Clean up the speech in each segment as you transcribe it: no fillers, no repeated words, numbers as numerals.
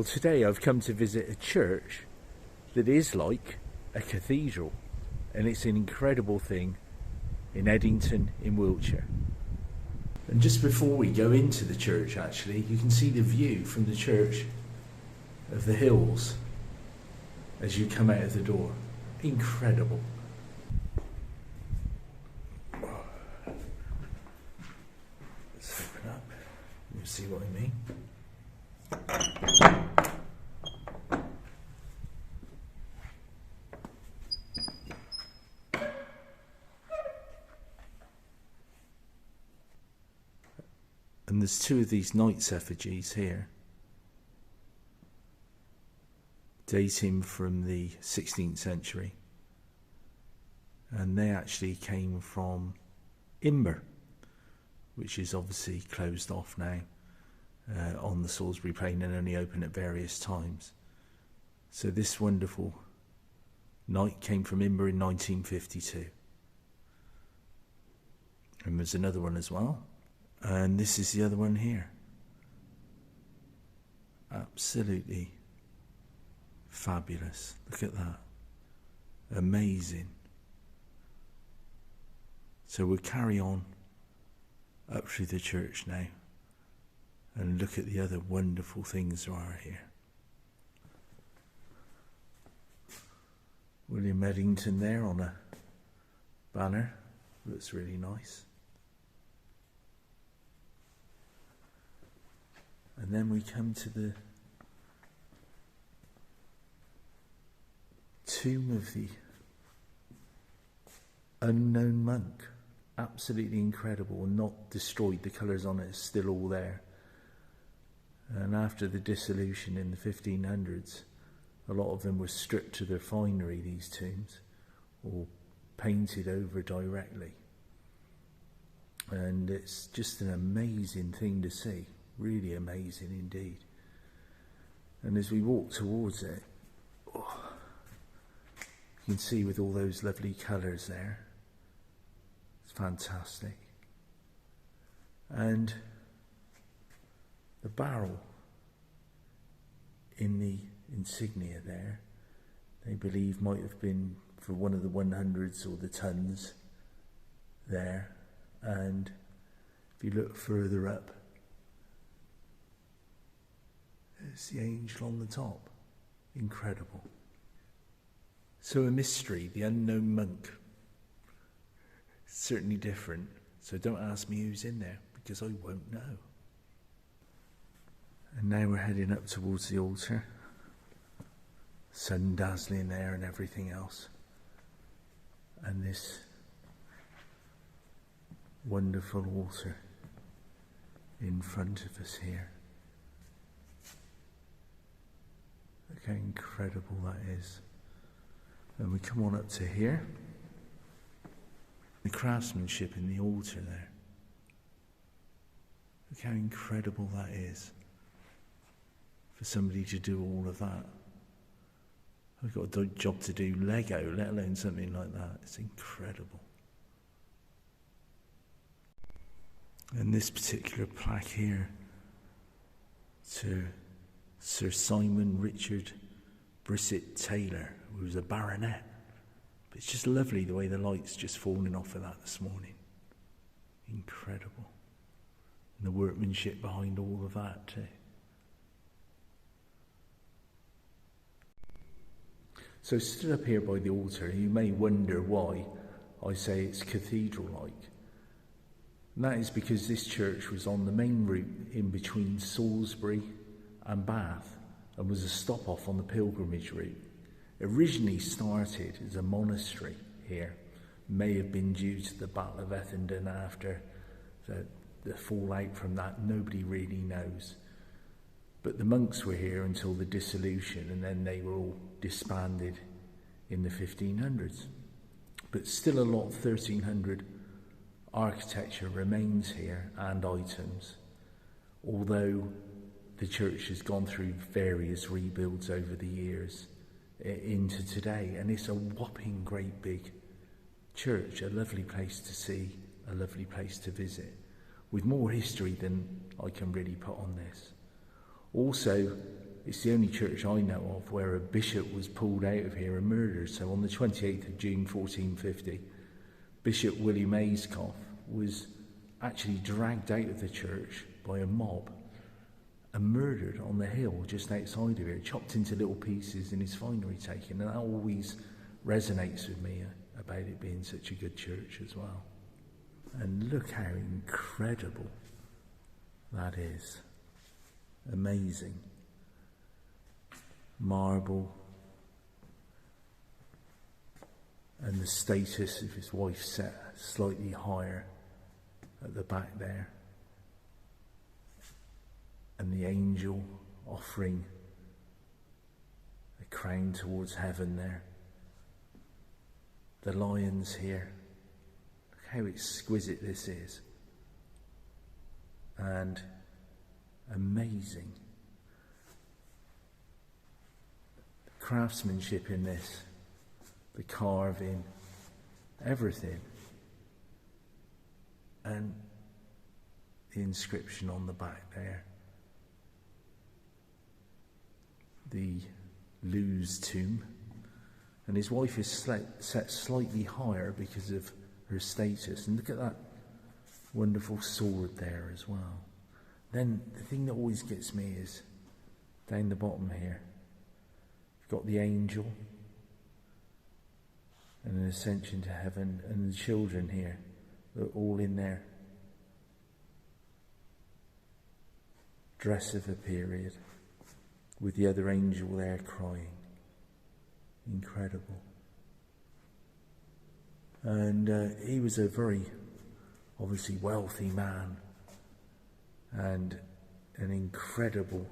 Well, today I've come to visit a church that is like a cathedral, and it's an incredible thing in Edington in Wiltshire. And just before we go into the church, actually, you can see the view from the church of the hills as you come out of the door. Incredible. Let's open up. You'll see what I mean. And there's two of these knights' effigies here, dating from the 16th century. And they actually came from Imber, which is obviously closed off now on the Salisbury Plain and only open at various times. So this wonderful knight came from Imber in 1952. And there's another one as well. And this is the other one here. Absolutely fabulous. Look at that. Amazing. So we'll carry on up through the church now and look at the other wonderful things there are here. William Edington there on a banner. Looks really nice. And then we come to the tomb of the unknown monk. Absolutely incredible, and not destroyed. The colours on it are still all there. And after the dissolution in the 1500s, a lot of them were stripped to their finery, these tombs, or painted over directly. And it's just an amazing thing to see. Really amazing indeed. And as we walk towards it, you can see with all those lovely colours there, it's fantastic. And the barrel in the insignia there, they believe might have been for one of the 100s or the tons there. And if you look further up, there's the angel on the top. Incredible. So a mystery, the unknown monk. Certainly different. So don't ask me who's in there, because I won't know. And now we're heading up towards the altar. Sun dazzling there and everything else. And this wonderful altar in front of us here. Look how incredible that is. And we come on up to here. The craftsmanship in the altar there. Look how incredible that is. For somebody to do all of that. I've got a job to do Lego, let alone something like that. It's incredible. And this particular plaque here to Sir Simon Richard Brissett Taylor, who was a baronet. But it's just lovely the way the light's just falling off of that this morning. Incredible. And the workmanship behind all of that too. So stood up here by the altar, you may wonder why I say it's cathedral-like. And that is because this church was on the main route in between Salisbury and Bath, and was a stop-off on the pilgrimage route. Originally started as a monastery here, may have been due to the Battle of Edington after the fallout from that, nobody really knows. But the monks were here until the dissolution, and then they were all disbanded in the 1500s. But still a lot of 1300 architecture remains here and items, although the church has gone through various rebuilds over the years into today, and it's a whopping great big church, a lovely place to see, a lovely place to visit, with more history than I can really put on this. Also, it's the only church I know of where a bishop was pulled out of here and murdered. So on the 28th of June 1450, Bishop William Ayscough was actually dragged out of the church by a mob and murdered on the hill just outside of here, chopped into little pieces and his finery taken. And that always resonates with me about it being such a good church as well. And look how incredible that is. Amazing. Marble. And the status of his wife set slightly higher at the back there. And the angel offering a crown towards heaven there. The lions here. Look how exquisite this is. And amazing. The craftsmanship in this, the carving, everything. And the inscription on the back there. The Lewes tomb, and his wife is set slightly higher because of her status. And look at that wonderful sword there as well. Then the thing that always gets me is down the bottom here. You've got the angel and an ascension to heaven, and the children here, they're all in their dress of a period, with the other angel there crying. Incredible. And he was a very, obviously, wealthy man, and an incredible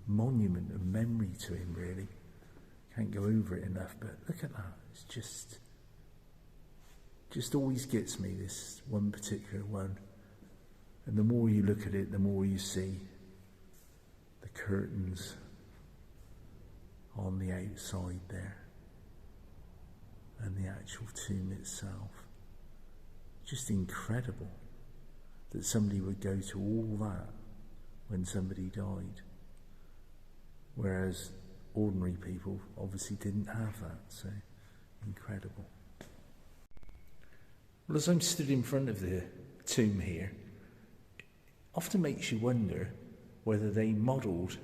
monument of memory to him, really. Can't go over it enough, but look at that. It's just always gets me, this one particular one. And the more you look at it, the more you see the curtains on the outside there and the actual tomb itself. Just incredible that somebody would go to all that when somebody died, whereas ordinary people obviously didn't have that. So incredible. Well, as I'm stood in front of the tomb here, often makes you wonder whether they modelled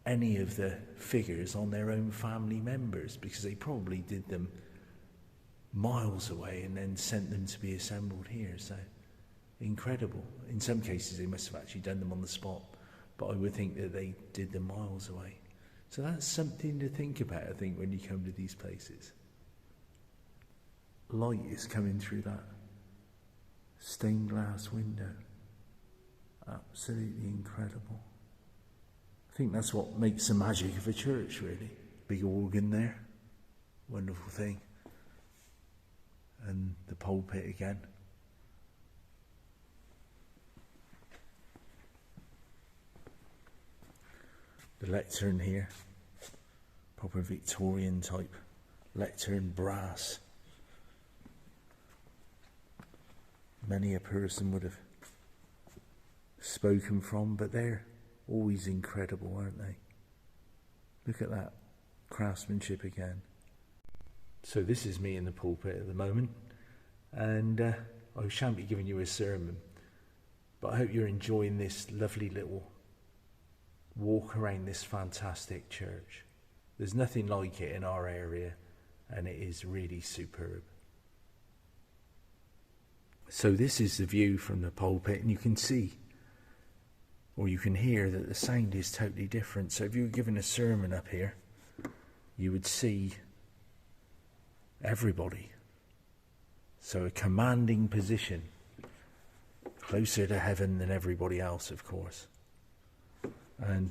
any of the figures on their own family members, because they probably did them miles away and then sent them to be assembled here. So incredible. In some cases they must have actually done them on the spot, but I would think that they did them miles away. So that's something to think about, I think, when you come to these places. Light is coming through that stained glass window. Absolutely incredible. I think that's what makes the magic of a church, really. Big organ there, wonderful thing. And the pulpit again. The lectern here, proper Victorian type lectern, brass. Many a person would have spoken from, but they're always incredible, aren't they? Look at that craftsmanship again. So this is me in the pulpit at the moment, and I shan't be giving you a sermon, but I hope you're enjoying this lovely little walk around this fantastic church. There's nothing like it in our area, and it is really superb. So this is the view from the pulpit, and you can see, or you can hear, that the sound is totally different. So if you were giving a sermon up here, you would see everybody. So a commanding position, closer to heaven than everybody else, of course. And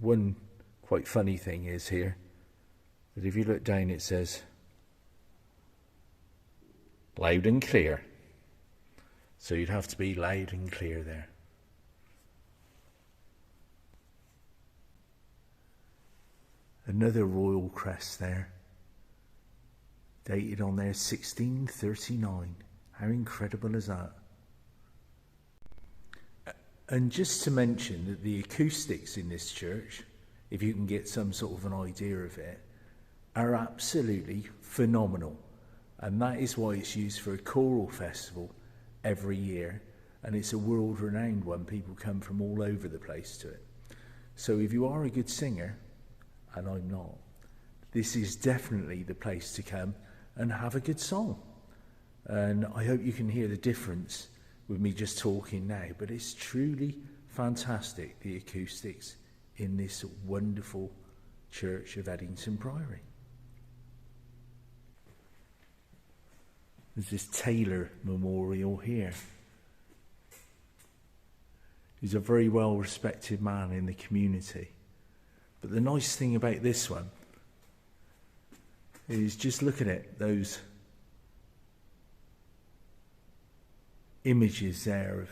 one quite funny thing is here, that if you look down it says, loud and clear. So you'd have to be loud and clear there. Another royal crest there, dated on there 1639. How incredible is that? And just to mention that the acoustics in this church, if you can get some sort of an idea of it, are absolutely phenomenal. And that is why it's used for a choral festival every year. And it's a world-renowned one. People come from all over the place to it. So if you are a good singer, and I'm not, this is definitely the place to come and have a good song. And I hope you can hear the difference with me just talking now, but it's truly fantastic, the acoustics in this wonderful church of Edington Priory. There's this Taylor memorial here. He's a very well respected man in the community. But the nice thing about this one is just look at it, those images there of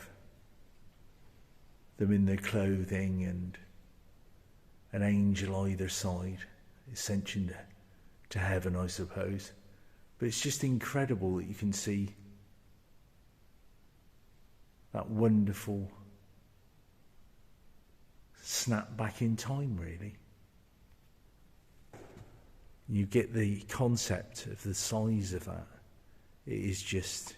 them in their clothing and an angel either side, ascension to heaven, I suppose. But it's just incredible that you can see that wonderful snap back in time, really. You get the concept of the size of that. It is just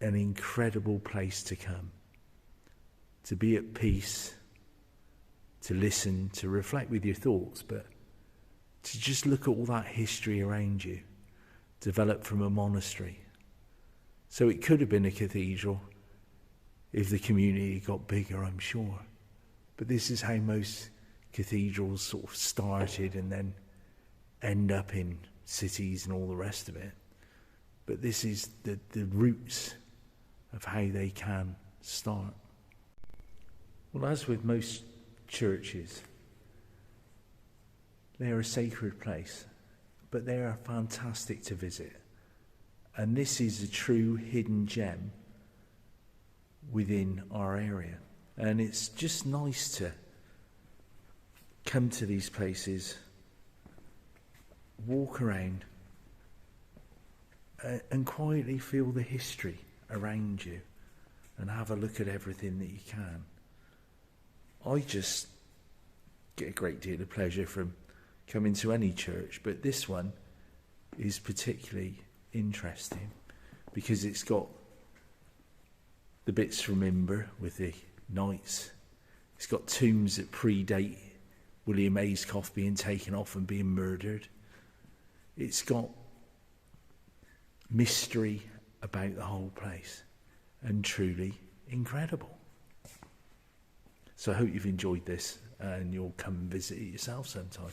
an incredible place to come, to be at peace, to listen, to reflect with your thoughts, but to just look at all that history around you, developed from a monastery. So it could have been a cathedral if the community got bigger, I'm sure. But this is how most cathedrals sort of started and then end up in cities and all the rest of it. But this is the roots of how they can start. Well, as with most churches, they are a sacred place, but they are fantastic to visit. And this is a true hidden gem within our area. And it's just nice to come to these places, walk around, and quietly feel the history around you and have a look at everything that you can. I just get a great deal of pleasure from coming to any church, but this one is particularly interesting because it's got the bits from Imber with the knights. It's got tombs that predate William Ayscough being taken off and being murdered. It's got mystery about the whole place and truly incredible. So I hope you've enjoyed this and you'll come and visit it yourself sometime.